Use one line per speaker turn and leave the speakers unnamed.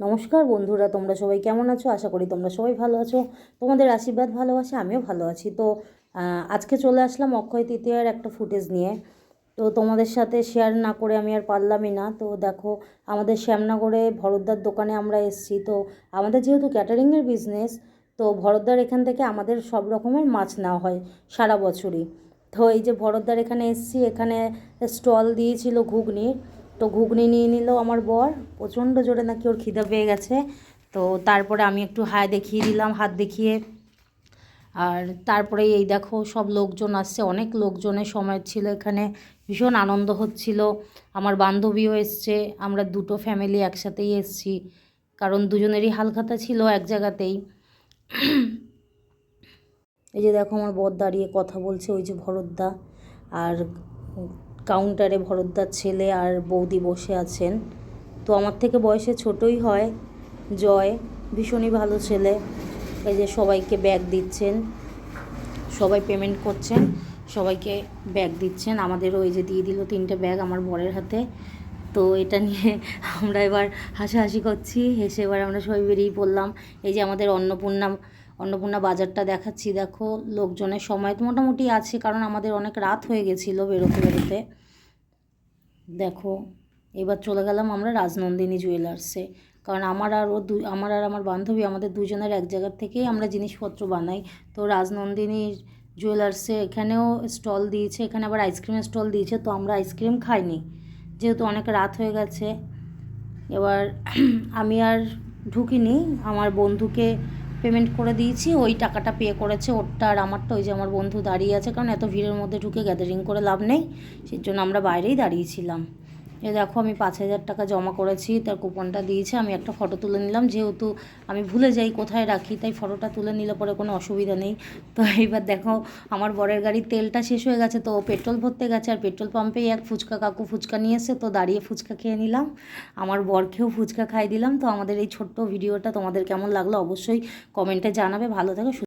নমস্কার বন্ধুরা, তোমরা সবাই কেমন আছো? আশা করি তোমরা সবাই ভালো আছো। তোমাদের আশীর্বাদ ভালোবাসা আমিও ভালো আছি। তো আজকে চলে আসলাম অক্ষয় তৃতীয়ার একটা ফুটেজ নিয়ে। তো তোমাদের সাথে শেয়ার না করে আমি আর পারলামই না। তো দেখো, আমাদের শ্যামনগরে ভরতদার দোকানে আমরা এসেছি। তো আমাদের যেহেতু ক্যাটারিংয়ের বিজনেস, তো ভরতদার এখান থেকে আমাদের সব রকমের মাছ নেওয়া হয় সারা বছরই। তো এই যে ভরতদার এখানে এসেছি, এখানে স্টল দিয়েছিল ঘুগনির। তো ঘুগনি নিয়ে নিল আমার বর, প্রচণ্ড জোরে নাকি ওর খিদে পেয়ে গেছে। তো তারপরে আমি একটু হাই দেখিয়ে দিলাম, হাত দেখিয়ে। আর তারপরে এই দেখো সব লোকজন আসছে, অনেক লোকজনের সময় ছিল এখানে, ভীষণ আনন্দ হচ্ছিল। আমার বান্ধবীও এসছে, আমরা দুটো ফ্যামিলি একসাথেই এসছি, কারণ দুজনেরই হালখাতা ছিল এক জায়গাতেই। এই যে দেখো আমার বর দাঁড়িয়ে কথা বলছে, ওই যে ভরতদা, আর কাউন্টারে ভরতদার ছেলে আর বৌদি বসে আছেন। তো আমার থেকে বয়সে ছোটই হয় জয়, ভীষণই ভালো ছেলে। এই যে সবাইকে ব্যাগ দিচ্ছেন, সবাই পেমেন্ট করছেন, সবাইকে ব্যাগ দিচ্ছেন। আমাদেরও এই যে দিয়ে দিল 3টে ব্যাগ আমার বরের হাতে। তো এটা নিয়ে আমরা এবার হাসাহাসি করছি, হেসে এবার আমরা সবাই বেরিয়ে পড়লাম। এই যে আমাদের অন্নপূর্ণা বাজারটা দেখাচ্ছি। দেখো লোকজনের সময় তো মোটামুটি আছে, কারণ আমাদের অনেক রাত হয়ে গেছিলো বেরোতে বেরোতে। দেখো এবার চলে গেলাম আমরা রাজনন্দিনী জুয়েলার্সে, কারণ আমার আর আমার বান্ধবী, আমাদের দুজনের এক জায়গার থেকেই আমরা জিনিসপত্র বানাই। তো রাজনন্দিনীর জুয়েলার্সে এখানেও স্টল দিয়েছে, এখানে আবার আইসক্রিমের স্টল দিয়েছে। তো আমরা আইসক্রিম খাইনি, যেহেতু অনেক রাত হয়ে গেছে। এবার আমি আর ঢুকিনি, আমার বন্ধুকে পেমেন্ট করে দিয়েছি, ওই টাকাটা পে করেছে ওরটা আর আমারটা। ওই যে আমার বন্ধু দাঁড়িয়ে আছে, কারণ এত ভিড়ের মধ্যে ঢুকে গ্যাদারিং করে লাভ নেই, সেই জন্য আমরা বাইরেই দাঁড়িয়েছিলাম। এ দেখো আমি 5,000 টাকা জমা করেছি, তার কুপনটা দিয়েছে। আমি একটা ফটো তুলে নিলাম, যেহেতু আমি ভুলে যাই কোথায় রাখি, তাই ফটোটা তুলে নিলে পরে কোনো অসুবিধা নেই। তো এইবার দেখো আমার বরের গাড়ির তেলটা শেষ হয়ে গেছে, তো পেট্রোল ভরতে গেছে, আর পেট্রোল পাম্পেই এক ফুচকা কাকু ফুচকা নিয়ে এসে, তো দাঁড়িয়ে ফুচকা খেয়ে নিলাম, আমার বরকেও ফুচকা খাই দিলাম। তো আমাদের এই ছোট্ট ভিডিওটা তোমাদের কেমন লাগলো অবশ্যই কমেন্টে জানাবে। ভালো থাকো।